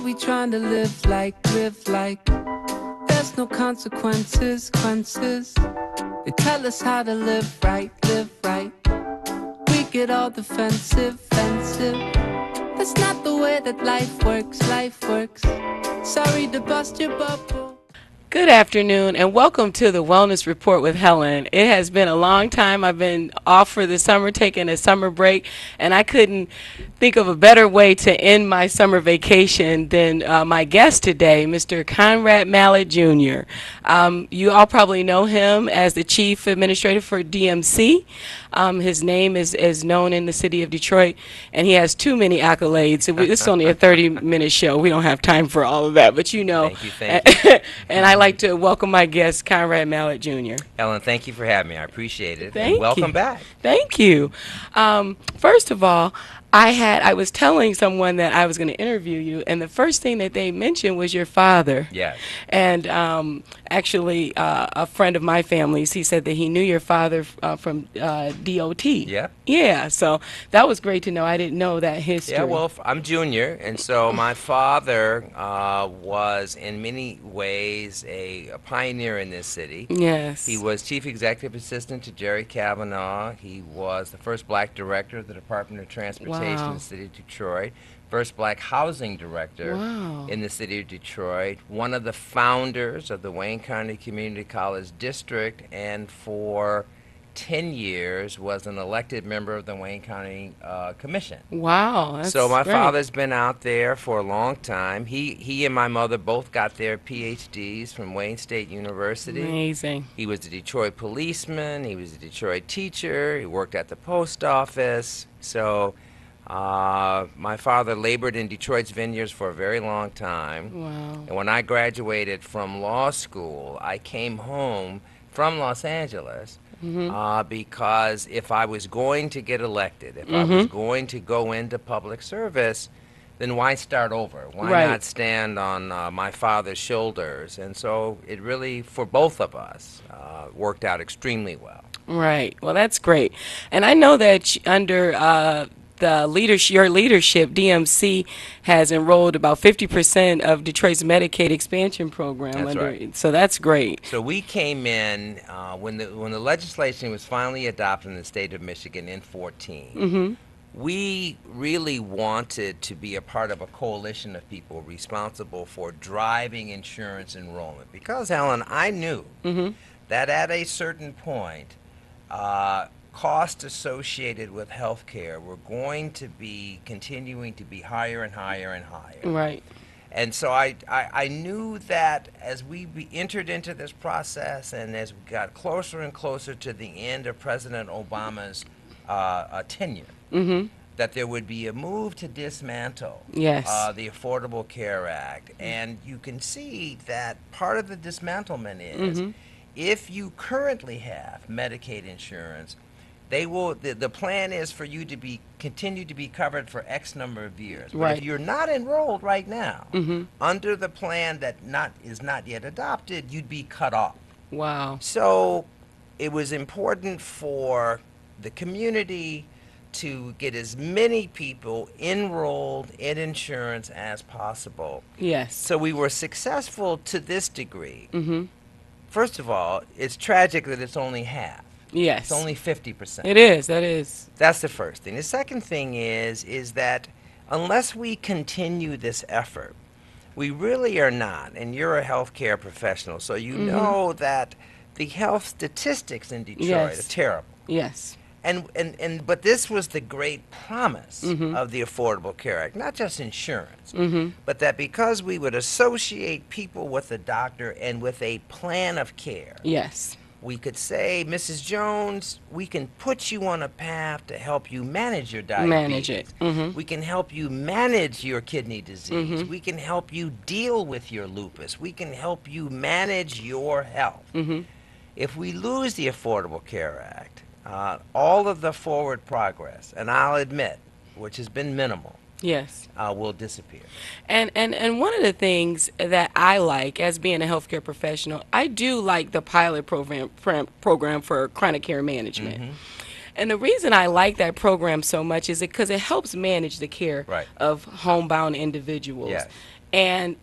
we trying to live like there's no consequences. They tell us how to live right. We get all defensive. That's not the way that life works. Sorry to bust your bubble. Good afternoon and welcome to the Wellness Report with Helen. It has been a long time. I've been off for the summer, taking a summer break, and I couldn't think of a better way to end my summer vacation than my guest today, Mr. Conrad Mallett Jr. You all probably know him as the Chief Administrator for DMC. His name is known in the city of Detroit, and he has too many accolades. This is only a 30-minute show. We don't have time for all of that, but you know. Thank you. And I'd like to welcome my guest, Conrad Mallett Jr. Ellen, thank you for having me. I appreciate it. Thank and welcome you. back. Thank you. First of all, I was telling someone that I was going to interview you, and the first thing that they mentioned was your father. Yes. And actually, a friend of my family's, he said that he knew your father from DOT. Yeah. Yeah, so that was great to know. I didn't know that history. Yeah, well, I'm junior, and so my father was in many ways a pioneer in this city. Yes. He was chief executive assistant to Jerry Kavanaugh. He was the first black director of the Department of Transportation in the city of Detroit. First black housing director in the city of Detroit. One of the founders of the Wayne County Community College District, and for 10 years was an elected member of the Wayne County Commission. Wow, that's So my great. father's been out there for a long time. He and my mother both got their PhDs from Wayne State University. Amazing. He was a Detroit policeman. He was a Detroit teacher. He worked at the post office. So my father labored in Detroit's vineyards for a very long time. Wow. And when I graduated from law school, I came home from Los Angeles because if I was going to get elected, if I was going to go into public service, then why start over? Why not stand on my father's shoulders? And so it really, for both of us, worked out extremely well. Right. Well, that's great. And I know that under your leadership, DMC has enrolled about 50% of Detroit's Medicaid expansion program. That's right. So that's great. So we came in when the legislation was finally adopted in the state of Michigan in 2014. We really wanted to be a part of a coalition of people responsible for driving insurance enrollment. Because, Helen, I knew that at a certain point, costs associated with health care were going to be continuing to be higher and higher and higher. Right. And so I knew that as we entered into this process and as we got closer and closer to the end of President Obama's tenure, that there would be a move to dismantle the Affordable Care Act. And you can see that part of the dismantlement is if you currently have Medicaid insurance, they will. The plan is for you to continue to be covered for X number of years. But if you're not enrolled right now, under the plan that is not yet adopted, you'd be cut off. Wow. So it was important for the community to get as many people enrolled in insurance as possible. Yes. So we were successful to this degree. First of all, it's tragic that it's only half. Yes. It's only 50%. It is. That is. That's the first thing. The second thing is that unless we continue this effort, we really are not, and you're a healthcare professional, so you know that the health statistics in Detroit are terrible. Yes. But this was the great promise of the Affordable Care Act, not just insurance, but that because we would associate people with a doctor and with a plan of care, we could say, Mrs. Jones, we can put you on a path to help you manage your diabetes. We can help you manage your kidney disease. We can help you deal with your lupus. We can help you manage your health. If we lose the Affordable Care Act, all of the forward progress, and I'll admit, which has been minimal, will disappear. And one of the things that I like as being a healthcare professional, I do like the pilot program for chronic care management. And the reason I like that program so much is because it helps manage the care of homebound individuals. And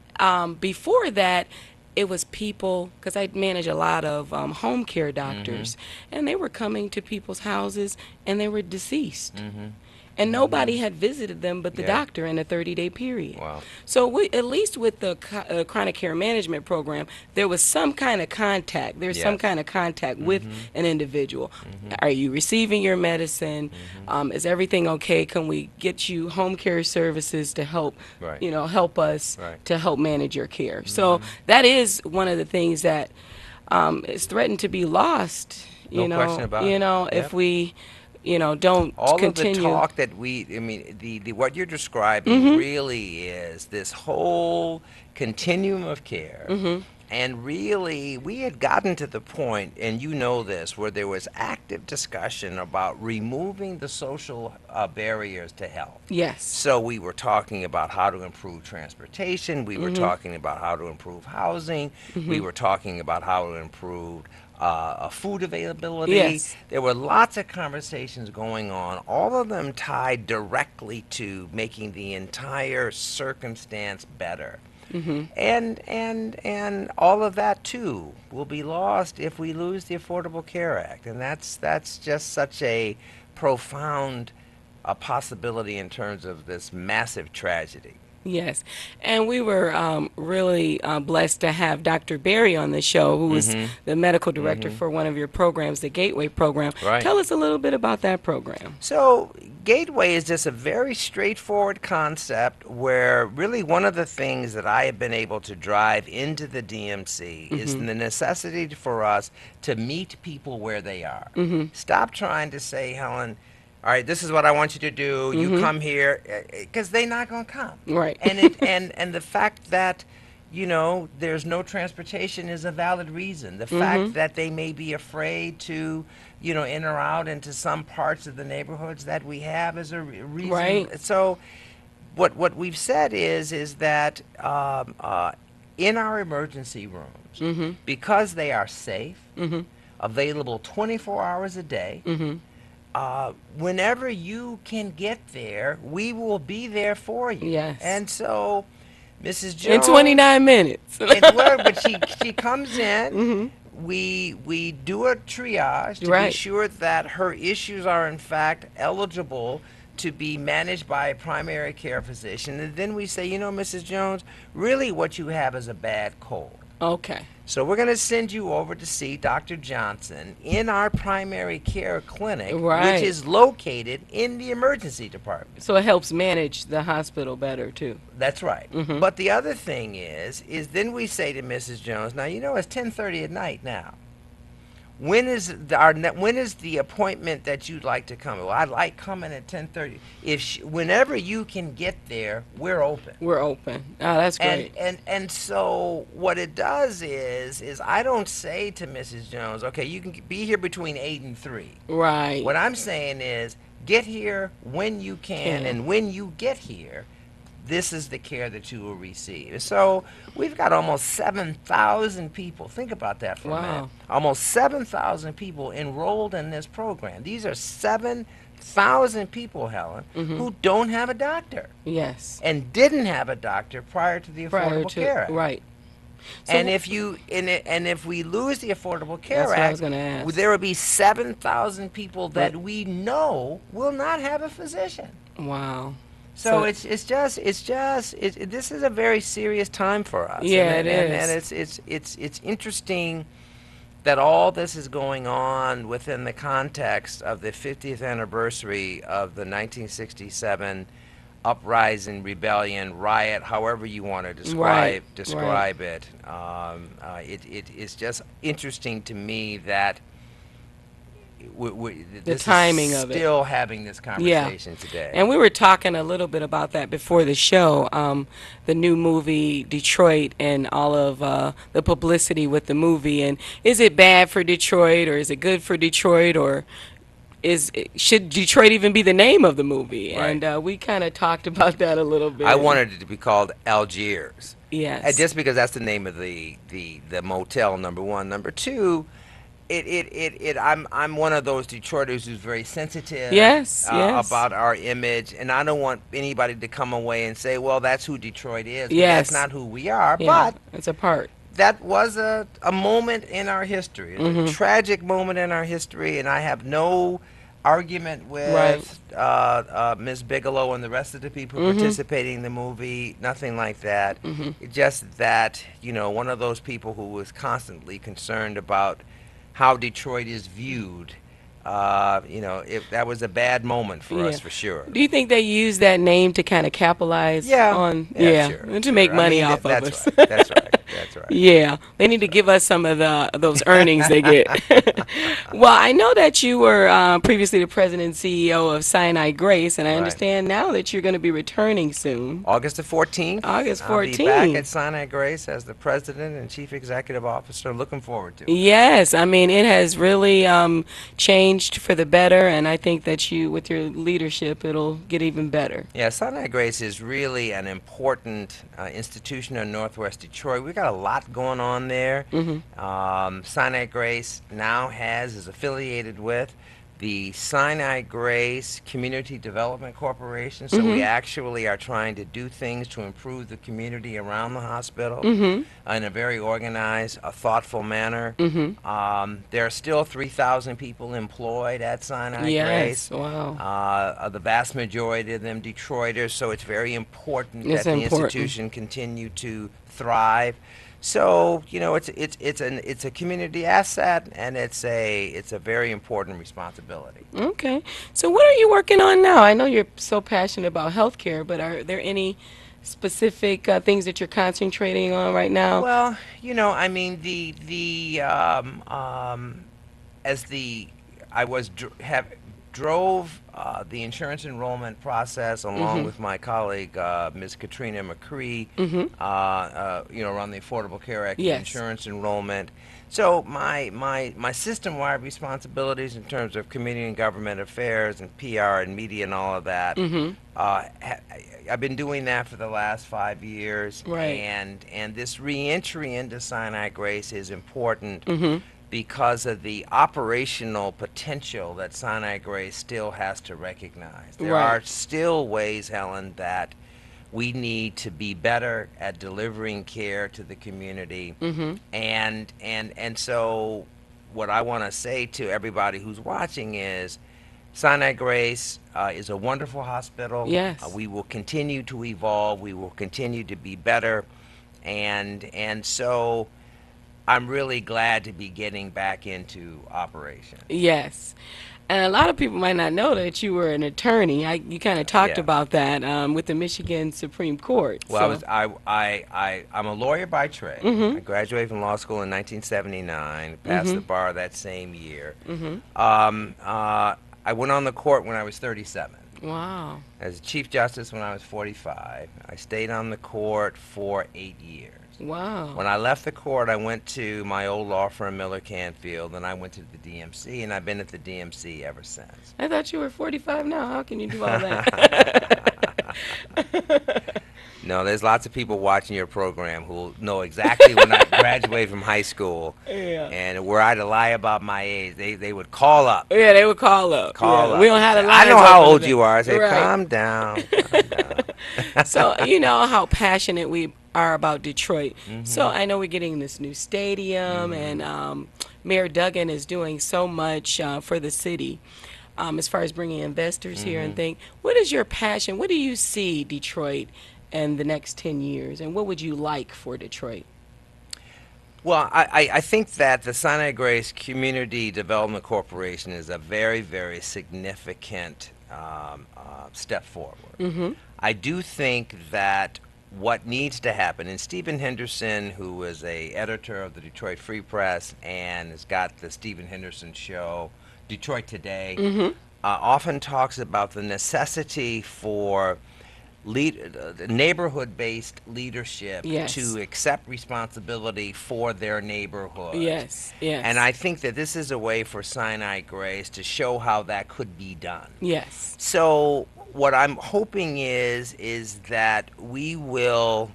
before that, it was people, because I manage a lot of home care doctors, and they were coming to people's houses and they were deceased. And nobody had visited them but the doctor in a 30-day period. Wow. So at least with the chronic care management program, there was some kind of contact. There's some kind of contact with an individual. Are you receiving your medicine? Is everything okay? Can we get you home care services to help, help us to help manage your care? So that is one of the things that is threatened to be lost. No question about it. If we don't all continue. of the talk that the what you're describing really is this whole continuum of care. And really, we had gotten to the point, and you know this, where there was active discussion about removing the social barriers to health. Yes. So we were talking about how to improve transportation. We were talking about how to improve housing. We were talking about how to improve food availability. Yes. There were lots of conversations going on, all of them tied directly to making the entire circumstance better. And all of that too will be lost if we lose the Affordable Care Act, and that's just such a profound possibility in terms of this massive tragedy. Yes, and we were really blessed to have Dr. Berry on the show, who is the medical director for one of your programs, the Gateway program. Right. Tell us a little bit about that program. So Gateway is just a very straightforward concept where really one of the things that I have been able to drive into the DMC is the necessity for us to meet people where they are. Stop trying to say, Helen, all right, this is what I want you to do. You come here, because they're not going to come. Right. And the fact that, there's no transportation is a valid reason. The fact that they may be afraid to, in or out into some parts of the neighborhoods that we have is a reason. Right. So what we've said is that in our emergency rooms, because they are safe, available 24 hours a day, whenever you can get there, we will be there for you. Yes. And so, Mrs. Jones. In 29 minutes. But she comes in. We do a triage to be sure that her issues are in fact eligible to be managed by a primary care physician. And then we say, Mrs. Jones, really what you have is a bad cold. Okay. So we're going to send you over to see Dr. Johnson in our primary care clinic, which is located in the emergency department. So it helps manage the hospital better, too. That's right. But the other thing is then we say to Mrs. Jones, now, it's 10:30 at night now. When is the appointment that you'd like to come? Well, I like coming at 10:30. Whenever you can get there, we're open. We're open. Oh, that's great. And so what it does is I don't say to Mrs. Jones, okay, you can be here between 8 and 3. Right. What I'm saying is get here when you can. And when you get here, this is the care that you will receive. So we've got almost 7,000 people. Think about that for a minute. Almost 7,000 people enrolled in this program. These are 7,000 people, Helen, who don't have a doctor. Yes. And didn't have a doctor prior to the Affordable Care Act. Right. So And if we lose the Affordable Care what I Act, was gonna ask. there will be 7,000 people that we know will not have a physician. Wow. So this is a very serious time for us. Yeah, and, it and, is. And it's interesting that all this is going on within the context of the 50th anniversary of the 1967 uprising, rebellion, riot, however you want to describe it. It's just interesting to me that the timing of it. Still having this conversation today. And we were talking a little bit about that before the show. The new movie Detroit and all of the publicity with the movie. And is it bad for Detroit, or is it good for Detroit, or should Detroit even be the name of the movie? Right. And we kind of talked about that a little bit. I wanted it to be called Algiers. Yes. And just because that's the name of the motel, number one. Number two, I'm one of those Detroiters who's very sensitive Yes, yes, about our image, and I don't want anybody to come away and say, well, that's who Detroit is, because that's yes. not who we are. Yeah, But it's a part. that was a moment in our history. It's a Mm-hmm. tragic moment in our history, and I have no argument Right. with Ms. Bigelow and the rest of the people Mm-hmm. participating in the movie. Nothing like that. Mm-hmm. It's just that, one of those people who was constantly concerned about how Detroit is viewed. That was a bad moment for Yeah. us, for sure. Do you think they use that name to kind of capitalize Yeah, on, yeah, yeah, sure, and to make sure. I money mean, off of that's us? right. That's right. That's right. Yeah, they need to give us some of those earnings they get. Well, I know that you were previously the president and CEO of Sinai Grace, and I Right. understand now that you're going to be returning soon, August the 14th, August I'll be back 14th. at Sinai Grace as the president and chief executive officer. Looking forward to it. Yes, I mean it has really changed for the better, and I think that you, with your leadership, it'll get even better. Yeah, Sinai Grace is really an important institution in Northwest Detroit. We got a lot going on there. Hmm. Sinai Grace now is affiliated with the Sinai Grace Community Development Corporation. So we Hmm. actually are trying to do things to improve the community around the hospital Hmm. in a very organized, thoughtful manner. Hmm. There are still 3,000 people employed at Sinai Yes. Grace. Wow. The vast majority of them Detroiters, so it's very important It's that the important. institution continue to thrive. So it's a community asset, and it's a very important responsibility. Okay. So what are you working on now? I know you're so passionate about healthcare, but are there any specific things that you're concentrating on right now? Well, I mean the as the I was have drove the insurance enrollment process along Mm-hmm. with my colleague Ms. Katrina McCree, Mm-hmm. around the Affordable Care Act and Yes. insurance enrollment. So my system-wide responsibilities in terms of community and government affairs and PR and media and all of that. Mm-hmm. I've been doing that for the last 5 years, Right. and this reentry into Sinai Grace is important Mm-hmm. because of the operational potential that Sinai Grace still has to recognize. There Right. are still ways, Helen, that we need to be better at delivering care to the community, Mm-hmm. and so what I want to say to everybody who's watching is Sinai Grace is a wonderful hospital. Yes. We will continue to evolve. We will continue to be better, and so I'm really glad to be getting back into operation. Yes. And a lot of people might not know that you were an attorney. You kind of talked Yeah. about that with the Michigan Supreme Court. Well, So. I'm a lawyer by trade. Mm-hmm. I graduated from law school in 1979, passed Mm-hmm. the bar that same year. Mm-hmm. I went on the court when I was 37. Wow. As Chief Justice when I was 45. I stayed on the court for 8 years. Wow. When I left the court, I went to my old law firm, Miller Canfield, and I went to the DMC, and I've been at the DMC ever since. I thought you were 45 now. How can you do all that? No, there's lots of people watching your program who know exactly when I graduated from high school, Yeah. and were I to lie about my age, they would call up. Yeah, they would call up. Call Yeah, up. we don't have the I lines know how open old today. you are. I say, Right. calm down. Calm down. So you know how passionate we are about Detroit. Mhm. So I know we're getting this new stadium, and Mayor Duggan is doing so much for the city as far as bringing investors here and think. What is your passion? What do you see Detroit in the next 10 years, and what would you like for Detroit? Well, I think that the Sinai Grace Community Development Corporation is a very, very significant step forward. Mm-hmm. I do think that what needs to happen, and Stephen Henderson, who is a editor of the Detroit Free Press and has got the Stephen Henderson show, Detroit Today, Mm-hmm. often talks about the necessity for neighborhood-based leadership Yes. to accept responsibility for their neighborhood. Yes, yes. And I think that this is a way for Sinai Grace to show how that could be done. Yes. So what I'm hoping is that we will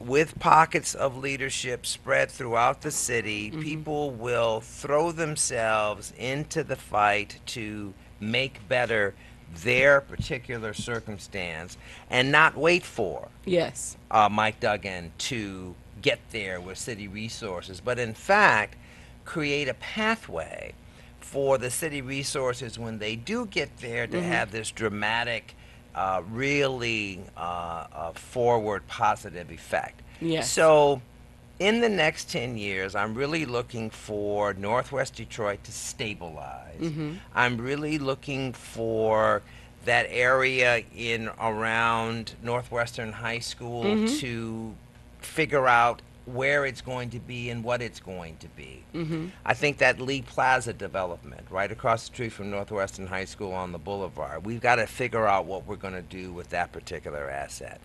with pockets of leadership spread throughout the city, people will throw themselves into the fight to make better their particular circumstance and not wait for Yes. Mike Duggan to get there with city resources, but in fact create a pathway for the city resources when they do get there to have this dramatic, really forward positive effect. Yes. So in the next 10 years, I'm really looking for Northwest Detroit to stabilize. I'm really looking for that area in around Northwestern High School to figure out where it's going to be and what it's going to be. I think that Lee Plaza development right across the street from Northwestern High School on the boulevard, we've got to figure out what we're going to do with that particular asset.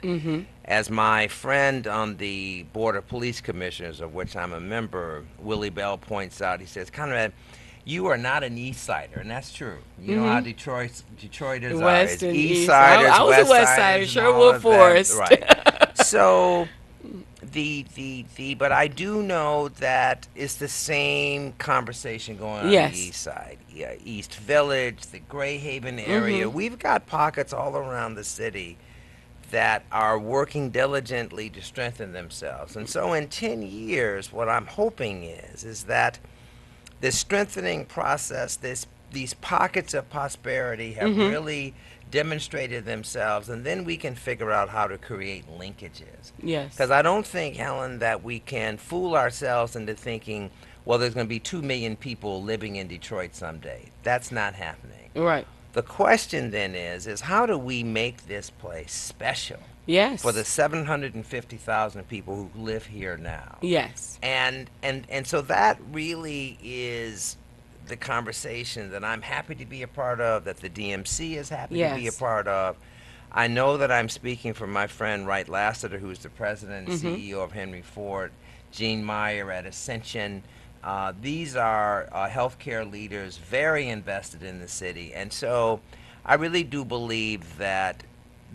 As my friend on the Board of Police Commissioners, of which I'm a member, Willie Bell, points out, he says, Conrad, you are not an East Sider, and that's true. You know how Detroiters West are. and East East. Siders, I was a West Sider, Siders, and Sherwood all of that. Forest. Right. So but I do know that it's the same conversation going on Yes. the East Side. Yeah, East Village, the Gray Haven area. We've got pockets all around the city that are working diligently to strengthen themselves. And so in 10 years, what I'm hoping is that this strengthening process, these pockets of prosperity have really demonstrated themselves, and then we can figure out how to create linkages. Yes. Because I don't think, Helen, that we can fool ourselves into thinking, well, there's going to be 2 million people living in Detroit someday. That's not happening. Right. The question then is how do we make this place special? Yes. For the 750,000 people who live here now. Yes. And so that really is the conversation that I'm happy to be a part of, that the DMC is happy to be a part of. I know that I'm speaking for my friend Wright Lassiter, who's the president and CEO of Henry Ford, Gene Meyer at Ascension. These are healthcare leaders very invested in the city. And so I really do believe that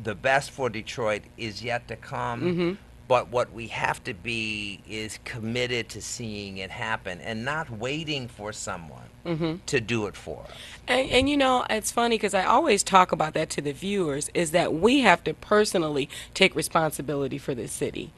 the best for Detroit is yet to come. But what we have to be is committed to seeing it happen and not waiting for someone to do it for us. And you know, it's funny because I always talk about that to the viewers, is that we have to personally take responsibility for this city.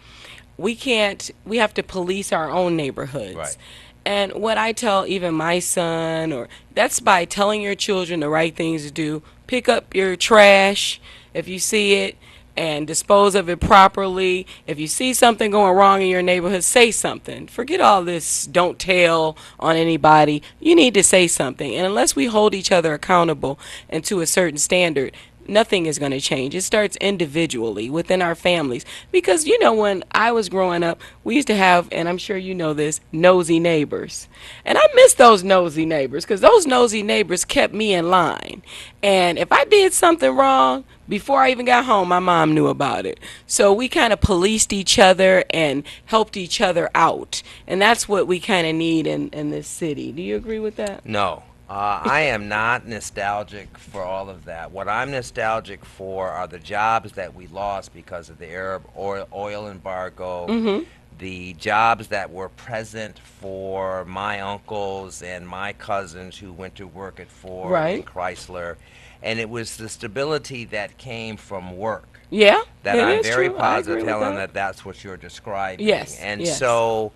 We have to police our own neighborhoods. Right. And what I tell even my son, or that's by telling your children the right things to do. Pick up your trash if you see it, and dispose of it properly. If you see something going wrong in your neighborhood, say something. Forget all this don't tell on anybody. You need to say something. And unless we hold each other accountable and to a certain standard, nothing is going to change. It starts individually within our families. Because, you know, when I was growing up, we used to have, and I'm sure you know this, nosy neighbors. And I miss those nosy neighbors because those nosy neighbors kept me in line. And if I did something wrong, before I even got home, my mom knew about it. So we kind of policed each other and helped each other out. And that's what we kind of need in this city. Do you agree with that? No. I am not nostalgic for all of that. What I'm nostalgic for are the jobs that we lost because of the Arab oil embargo, the jobs that were present for my uncles and my cousins who went to work at Ford and Chrysler. And it was the stability that came from work. Yeah, that I'm very true. positive, Helen, that that's what you're describing. Yes. And so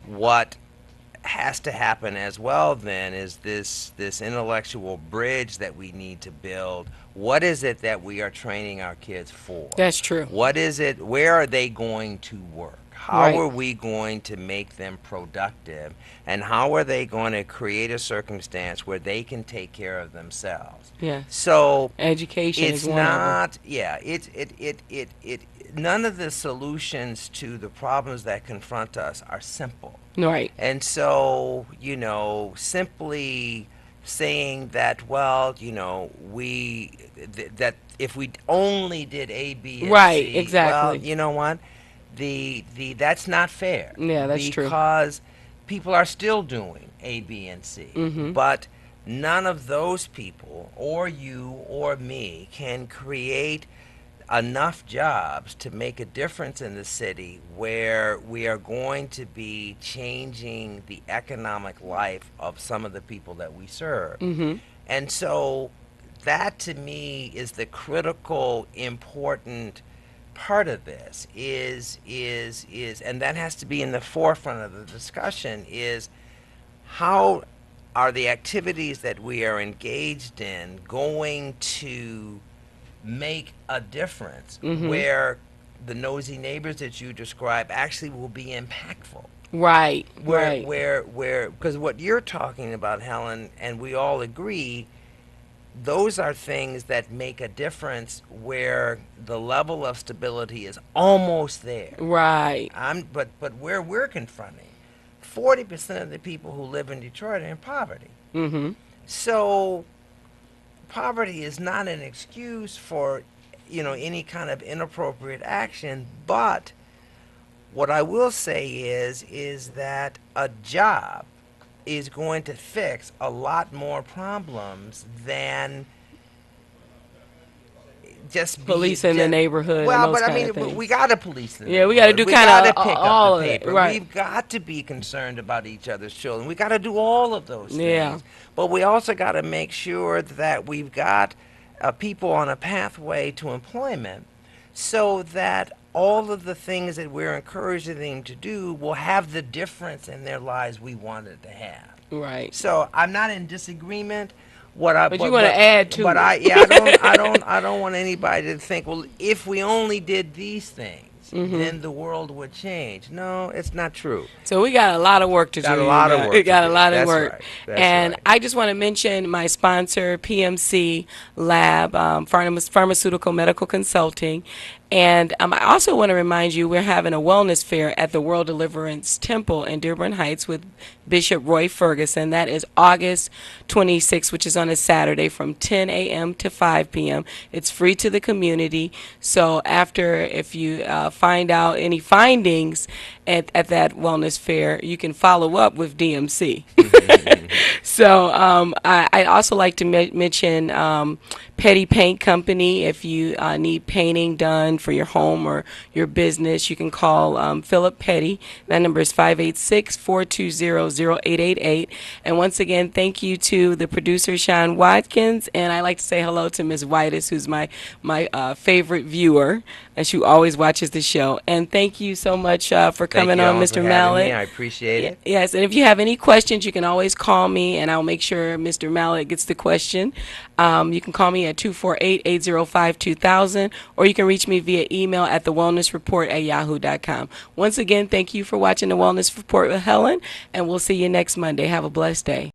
what has to happen as well then is this intellectual bridge that we need to build. What is it that we are training our kids for? That's true. What is it? Where are they going to work? How are we going to make them productive? And how are they going to create a circumstance where they can take care of themselves? Yeah. So education it's is one not, of them. yeah, none of the solutions to the problems that confront us are simple. Right. And so, you know, simply saying that, well, you know, that if we only did A, B, and C, exactly. well, you know what? That's not fair. Yeah, that's true. Because people are still doing A, B, and C. But none of those people, or you or me, can create enough jobs to make a difference in the city where we are going to be changing the economic life of some of the people that we serve. And so that to me is the critical important part of this is and that has to be in the forefront of the discussion is how are the activities that we are engaged in going to make a difference where the nosy neighbors that you describe actually will be impactful. Right. Where because what you're talking about, Helen, and we all agree, those are things that make a difference where the level of stability is almost there. Right. But where we're confronting, 40% of the people who live in Detroit are in poverty. So poverty is not an excuse for, any kind of inappropriate action. But what I will say is that a job is going to fix a lot more problems than just police in the neighborhood. Well, and those but I kind mean, of things. we got to police them. Yeah, we got to do kind of all of it. Right. We've got to be concerned about each other's children. We got to do all of those things. Yeah. But we also got to make sure that we've got people on a pathway to employment, so that all of the things that we're encouraging them to do will have the difference in their lives we wanted to have. Right. So I'm not in disagreement. But you want to add to but it. I don't want anybody to think, well, if we only did these things, then the world would change. No, it's not true. So we got a lot of work to do. We got a lot of work. We got a lot of That's work. right. That's And right. I just want to mention my sponsor, PMC Lab, Pharmaceutical Medical Consulting. And I also want to remind you we're having a wellness fair at the World Deliverance Temple in Dearborn Heights with Bishop Roy Ferguson. That is August 26th, which is on a Saturday from 10 a.m. to 5 p.m. It's free to the community. So if you find out any findings at that wellness fair, you can follow up with DMC. So I'd also like to mention Petty Paint Company. If you need painting done for your home or your business, you can call Philip Petty. That number is 586-420-0888. And once again, thank you to the producer, Sean Watkins. And I'd like to say hello to Ms. Whitus, who's my favorite viewer, and she always watches the show. And thank you so much for coming on, Mr. Mallett. I appreciate it. Yes, and if you have any questions, you can always call me, and I'll make sure Mr. Mallett gets the question. You can call me at 248-805-2000, or you can reach me via email at thewellnessreport@yahoo.com. Once again, thank you for watching The Wellness Report with Helen, and we'll see you next Monday. Have a blessed day.